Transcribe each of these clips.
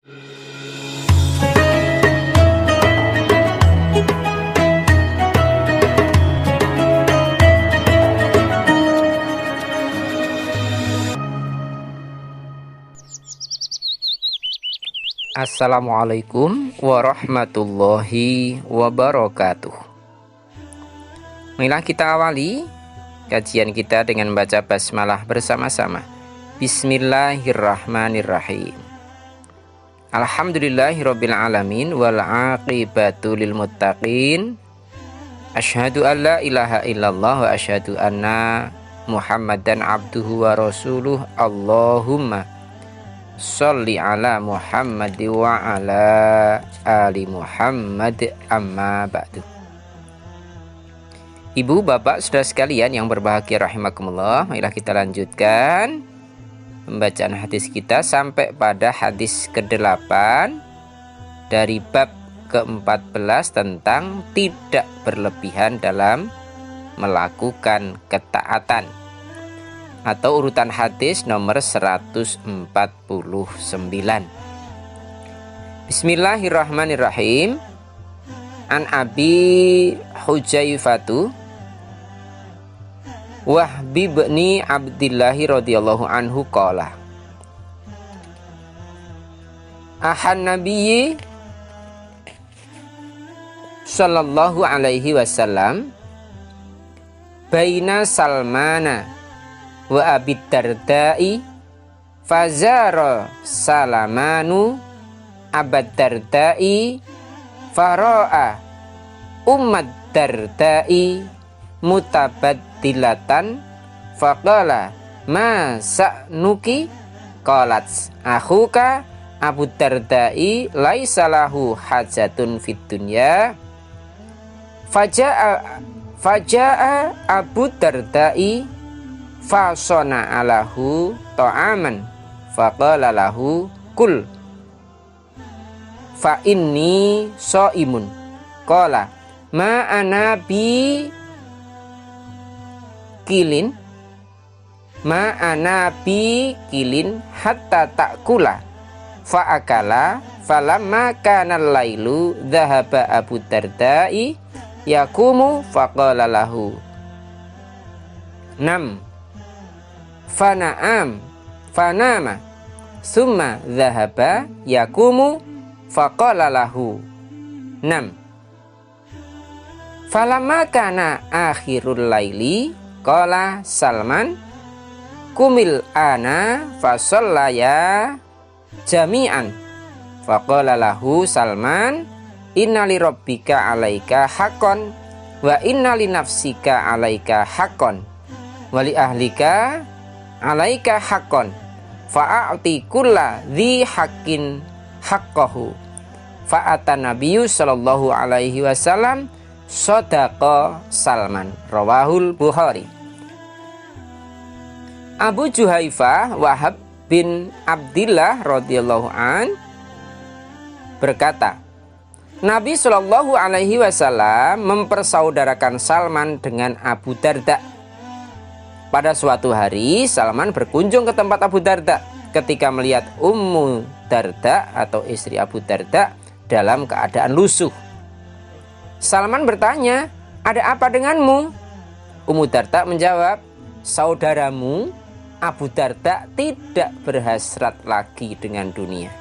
Assalamualaikum warahmatullahi wabarakatuh. Marilah kita awali kajian kita dengan membaca basmalah bersama-sama. Bismillahirrahmanirrahim. Alhamdulillahirabbil alamin wal aqibatu lil muttaqin. Asyhadu an la ilaha illallah wa asyhadu anna Muhammadan abduhu wa rasuluh. Allahumma sholli ala Muhammad wa ala ali Muhammad, amma ba'du. Ibu, bapak, saudara sekalian yang berbahagia rahimakumullah, marilah kita lanjutkan pembacaan hadis kita sampai pada hadis ke-8 dari bab ke-14 tentang tidak berlebihan dalam melakukan ketaatan, atau urutan hadis nomor 149. Bismillahirrahmanirrahim. An Abi Hujaifatu Wahbi bin Abdillahi radhiyallahu anhu qala ahan nabiyyi sallallahu alaihi wasallam baina Salmana wa Abi Dardai fazara Salamanu Abad Dardai fara'a Ummad Dardai mutabaddilatan faqala ma sa'nuki qalat akhuka Abu Dardai laisa lahu hajatun fid dunya faja'a Abu Dardai fasona alahu ta'aman faqala lahu kul fa inni shaimun qala ma ana bi kilin hatta ta'kula fa akala falamma kana al-lailu dhahaba Abu Dardai yakumu faqala lahu nam fanama summa dhahaba yakumu faqala lahu nam falamma kana akhirul laili qala Salman kumil ana fasallaya jami'an faqala lahu Salman inna li rabbika alaika haqqan wa inna li nafsika alaika haqqan wa li ahlika alaika haqqan fa'ati kulla dhi haqqin haqqahu fa'atan nabiyyu sallallahu alaihi wasallam sadaqa Salman rawahul Bukhari. Abu Juhaifah Wahab bin Abdillah radhiyallahu an berkata, Nabi sallallahu alaihi wasallam mempersaudarakan Salman dengan Abu Darda. Pada suatu hari Salman berkunjung ke tempat Abu Darda ketika melihat Ummu Darda atau istri Abu Darda dalam keadaan lusuh. Salman bertanya, ada apa denganmu? Ummu Darda menjawab, saudaramu Abu Darda tidak berhasrat lagi dengan dunia.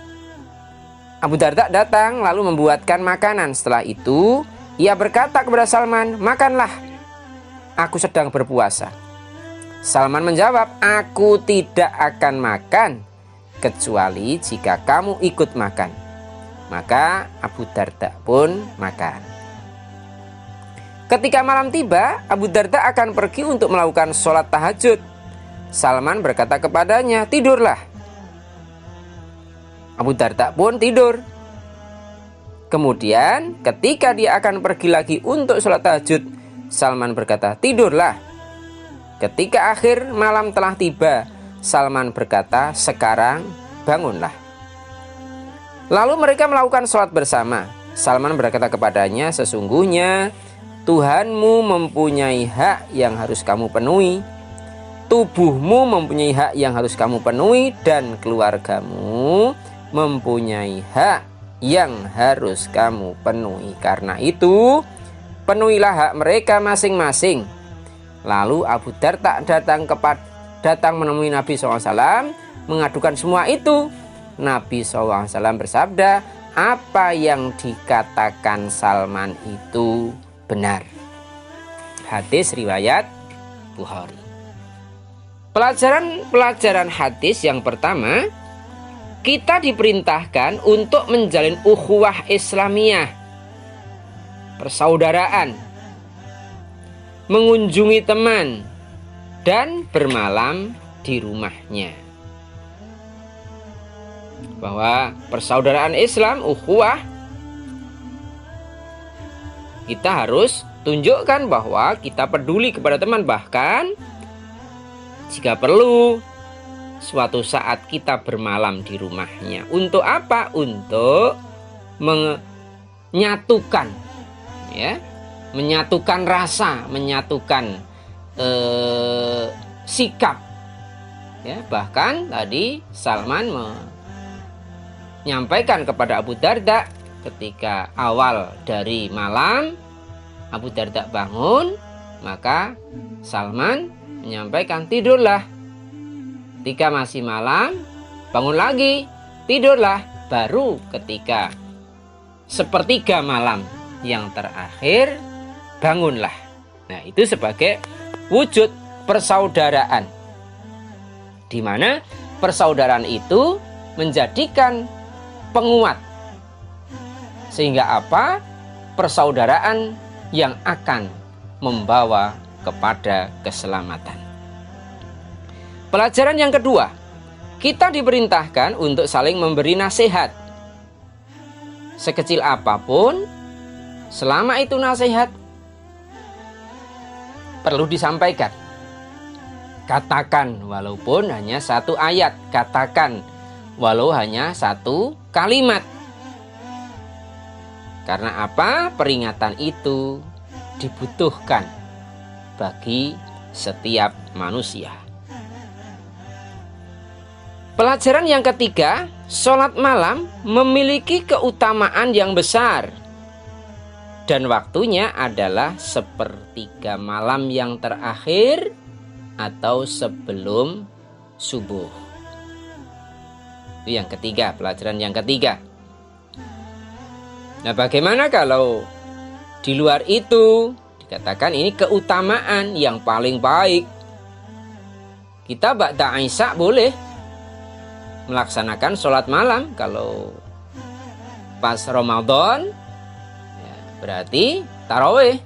Abu Darda datang lalu membuatkan makanan. Setelah itu ia berkata kepada Salman, makanlah, aku sedang berpuasa. Salman menjawab, aku tidak akan makan kecuali jika kamu ikut makan. Maka Abu Darda pun makan. Ketika malam tiba, Abu Darda akan pergi untuk melakukan sholat tahajud. Salman berkata kepadanya, tidurlah. Abu Darda pun tidur. Kemudian ketika dia akan pergi lagi untuk sholat tahajud, Salman berkata, tidurlah. Ketika akhir malam telah tiba, Salman berkata, sekarang bangunlah. Lalu mereka melakukan sholat bersama. Salman berkata kepadanya, sesungguhnya Tuhanmu mempunyai hak yang harus kamu penuhi, tubuhmu mempunyai hak yang harus kamu penuhi, dan keluargamu mempunyai hak yang harus kamu penuhi. Karena itu, penuhilah hak mereka masing-masing. Lalu Abu Darda datang menemui Nabi SAW, mengadukan semua itu. Nabi SAW bersabda, apa yang dikatakan Salman itu benar. Hadis riwayat Bukhari. Pelajaran hadis yang pertama, kita diperintahkan untuk menjalin ukhuwah Islamiyah, persaudaraan, mengunjungi teman, dan bermalam di rumahnya. Bahwa persaudaraan Islam, ukhuwah, kita harus tunjukkan bahwa kita peduli kepada teman. Bahkan jika perlu, suatu saat kita bermalam di rumahnya. Untuk apa? Untuk menyatukan, ya, menyatukan rasa, menyatukan sikap. Ya, bahkan tadi Salman menyampaikan kepada Abu Darda ketika awal dari malam Abu Darda bangun, maka Salman menyampaikan, tidurlah. Ketika masih malam, bangun lagi, tidurlah. Baru ketika sepertiga malam yang terakhir, bangunlah. Nah, itu sebagai wujud persaudaraan, di mana persaudaraan itu menjadikan penguat. Sehingga apa? Persaudaraan yang akan membawa kepada keselamatan. Pelajaran yang kedua, kita diperintahkan untuk saling memberi nasihat. Sekecil apapun, selama itu nasihat, perlu disampaikan. Katakan walaupun hanya satu ayat, katakan walau hanya satu kalimat. Karena apa? Peringatan itu dibutuhkan bagi setiap manusia. Pelajaran yang ketiga, sholat malam memiliki keutamaan yang besar. Dan waktunya adalah sepertiga malam yang terakhir atau sebelum subuh. Itu yang ketiga, pelajaran yang ketiga. Nah, bagaimana kalau di luar itu dikatakan ini keutamaan yang paling baik? Kita ba'da Isya boleh melaksanakan sholat malam. Kalau pas Ramadan, ya, berarti tarawih.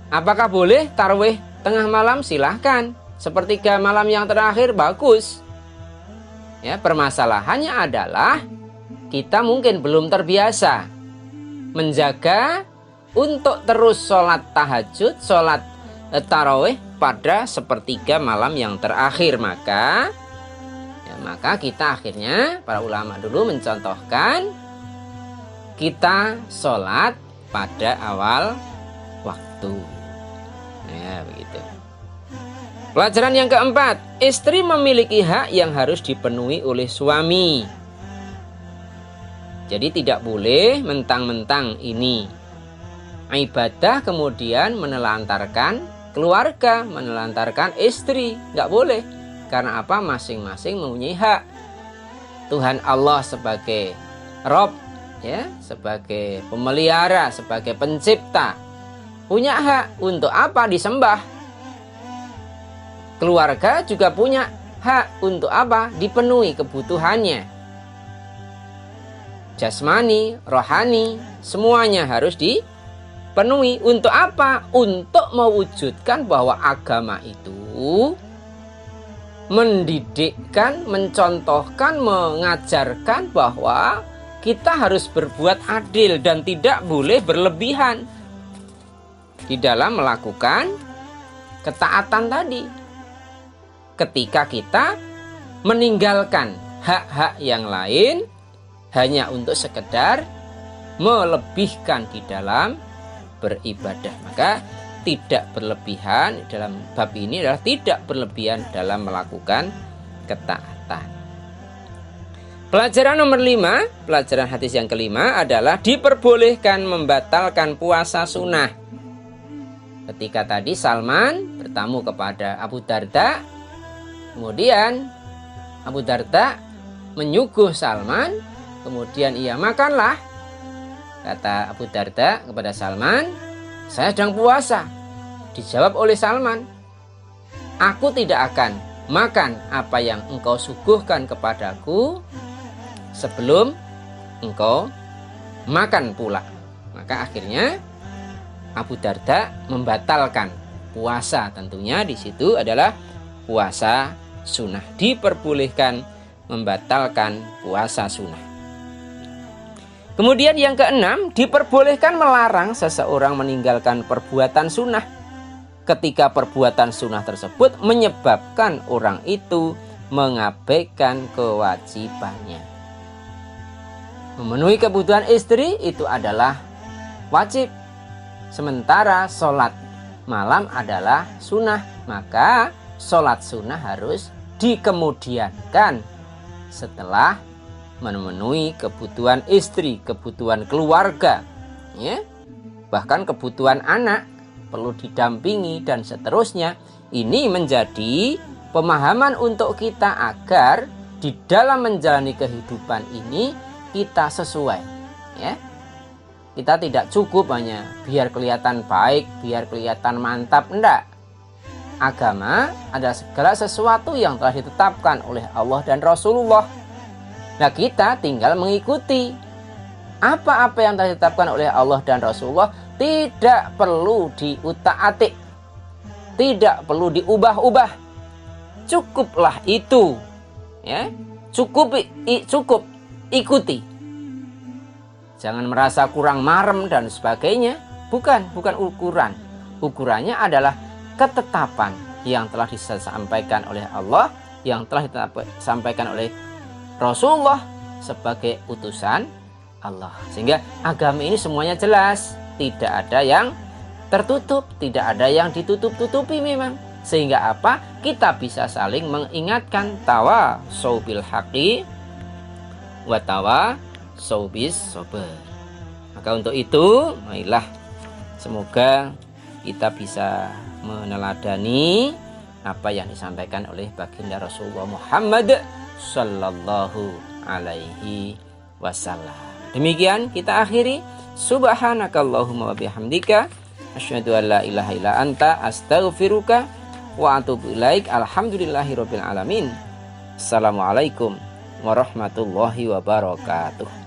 Apakah boleh tarawih tengah malam? Silahkan. Sepertiga malam yang terakhir bagus. Ya, permasalahannya adalah kita mungkin belum terbiasa menjaga untuk terus sholat tahajud, sholat tarawih pada sepertiga malam yang terakhir. Maka kita akhirnya, para ulama dulu mencontohkan, kita sholat pada awal waktu. Ya, begitu. Pelajaran yang keempat, istri memiliki hak yang harus dipenuhi oleh suami. Jadi tidak boleh mentang-mentang ini ibadah kemudian menelantarkan keluarga, menelantarkan istri. Nggak boleh. Karena apa? Masing-masing mempunyai hak. Tuhan Allah sebagai Rob, ya, sebagai pemelihara, sebagai pencipta, punya hak. Untuk apa? Disembah. Keluarga juga punya hak. Untuk apa? Dipenuhi kebutuhannya. Jasmani, rohani, semuanya harus dipenuhi. Untuk apa? Untuk mewujudkan bahwa agama itu mendidikkan, mencontohkan, mengajarkan bahwa kita harus berbuat adil dan tidak boleh berlebihan di dalam melakukan ketaatan tadi. Ketika kita meninggalkan hak-hak yang lain hanya untuk sekedar melebihkan di dalam beribadah, maka tidak berlebihan dalam bab ini adalah tidak berlebihan dalam melakukan ketaatan. Pelajaran nomor 5, pelajaran hadis yang kelima adalah diperbolehkan membatalkan puasa sunnah. Ketika tadi Salman bertamu kepada Abu Darda, kemudian Abu Darda menyuguh Salman, kemudian ia makanlah. Kata Abu Darda kepada Salman, saya sedang puasa. Dijawab oleh Salman, aku tidak akan makan apa yang engkau suguhkan kepadaku sebelum engkau makan pula. Maka akhirnya Abu Darda membatalkan puasa. Tentunya di situ adalah puasa sunnah. Diperbolehkan membatalkan puasa sunnah. Kemudian yang keenam, diperbolehkan melarang seseorang meninggalkan perbuatan sunnah ketika perbuatan sunnah tersebut menyebabkan orang itu mengabaikan kewajibannya. Memenuhi kebutuhan istri itu adalah wajib, sementara sholat malam adalah sunnah. Maka sholat sunnah harus dikemudiankan setelah memenuhi kebutuhan istri, kebutuhan keluarga, ya, bahkan kebutuhan anak perlu didampingi dan seterusnya. Ini menjadi pemahaman untuk kita agar di dalam menjalani kehidupan ini kita sesuai, ya. Kita tidak cukup hanya biar kelihatan baik, biar kelihatan mantap, enggak. Agama adalah segala sesuatu yang telah ditetapkan oleh Allah dan Rasulullah. Nah, kita tinggal mengikuti apa-apa yang telah ditetapkan oleh Allah dan Rasulullah. Tidak perlu diutak-atik, tidak perlu diubah-ubah. Cukuplah itu, ya. Cukup ikuti. Jangan merasa kurang marem dan sebagainya. Bukan ukuran. Ukurannya adalah ketetapan yang telah disampaikan oleh Allah, yang telah disampaikan oleh Rasulullah sebagai utusan Allah. Sehingga agama ini semuanya jelas, tidak ada yang tertutup, tidak ada yang ditutup-tutupi memang. Sehingga apa? Kita bisa saling mengingatkan, tawasau bil haqi wa tawasau bis sabr. Maka untuk itu, marilah semoga kita bisa meneladani apa yang disampaikan oleh baginda Rasulullah Muhammad sallallahu alaihi wasallam. Demikian kita akhiri. Subhanakallahumma wa bihamdika asyhadu an la ilaha illa anta astaghfiruka wa atubu ilaik. Alhamdulillahirabbil alamin. Assalamualaikum warahmatullahi wabarakatuh.